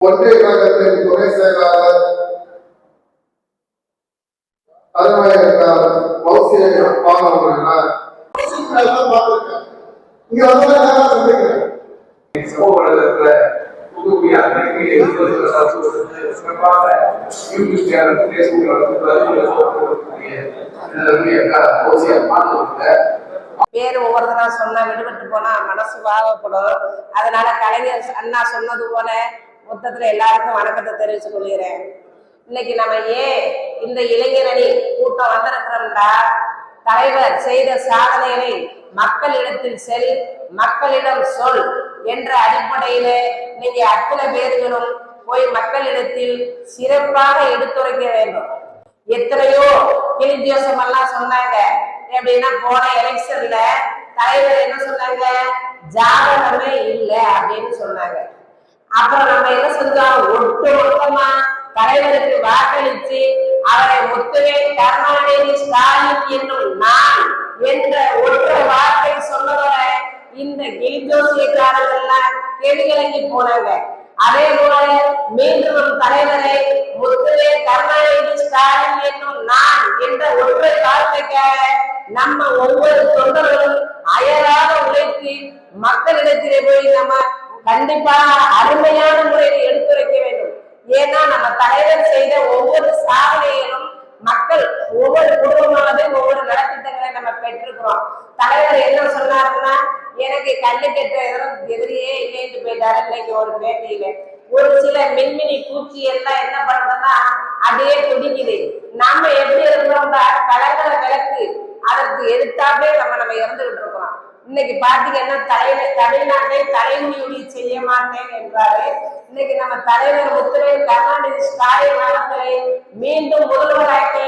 ஒன்றிய கழகத்தின் துணை செயலாளர் தலைமையேற்றாளர் கௌசிய பால் அவர்கள் இங்க வந்து சமூக வலைதளத்துல புதுமையா சிறப்பாக யூடியூப் சேனல் பேரு ஒவ்வொருத்தரா சொன்னா விடுபட்டு போனா மனசு வாகப்படும். அதனால கலைஞர் அண்ணா சொன்னது போல மொத்தத்துல எல்லாருக்கும் வணக்கத்தை தெரிவிச்சு கொள்கிறேன். இன்னைக்கு நம்ம ஏன் இந்த இளைஞரணி கூட்டம் வந்திருக்கிறோம்டா, தலைவர் செய்த சாதனைகளை மக்களிடத்தில் செல், மக்களிடம் சொல் என்ற அடிப்படையில நீங்க அத்தனை பேர்களும் போய் மக்களிடத்தில் சிறப்பாக எடுத்துரைக்க வேண்டும். எத்தனையோ கிளிஜோசம் எல்லாம் சொன்னாங்க. எப்படின்னா போன எலெக்ஷன்ல தலைவர் என்ன சொன்னாங்க, ஜாதகமே இல்லை அப்படின்னு சொன்னாங்க. அப்புறம் நம்ம என்ன செஞ்சோம், ஒட்டு மொத்தமா தலைவருக்கு வாக்களித்து அவரை முத்துவே கருணாநிதி ஸ்டாலின் என்னும் நான் என்ற ஒற்றை வார்த்தை சொன்னவர இந்த கிளிஜோசியக்காரர்கள் கேள்விகளுக்கு போனாங்க. அதே போல மீண்டும் தலைவரை முத்துவே கருணாநிதி ஸ்டாலின் என்னும் நான் என்ற ஒற்றை வார்த்தைக்காக நம்ம ஒவ்வொரு தொண்டர்களும் அயராக உழைத்து மக்களிடத்திலே போய் நம்ம கண்டிப்பாக அருமையான முறையில் எடுத்துரைக்க வேண்டும். ஏன்னா நம்ம தலைவர் செய்த ஒவ்வொரு சாதனைகளும் மக்கள் ஒவ்வொரு குடும்பமானது ஒவ்வொரு நலத்திட்டங்களை நம்ம பெற்றிருக்கிறோம். தலைவர் என்ன சொன்னாருன்னா, எனக்கு கண்ணு கெட்ட எதிரியே இல்லைன்னு போயிட்டாரு. இன்னைக்கு ஒரு பேட்டியில ஒரு சில மின்மினி பூச்சி எல்லாம் என்ன பண்றதுன்னா அப்படியே துடிக்குது. நம்ம எப்படி இருக்கிறோம்னா கலங்கர விளக்கு, அதற்கு எதிர்த்தாவே நம்ம இறந்துகிட்டு இருக்கிறோம். இன்னைக்கு பாத்தீங்கன்னா தமிழ்நாட்டை தலைமுடி செய்ய மாட்டேன் என்றாரு. இன்னைக்கு நம்ம தலைவர் முத்துவே கருணாநிதி ஸ்டாலின் அவர்களை மீண்டும் முதல்வராக்கி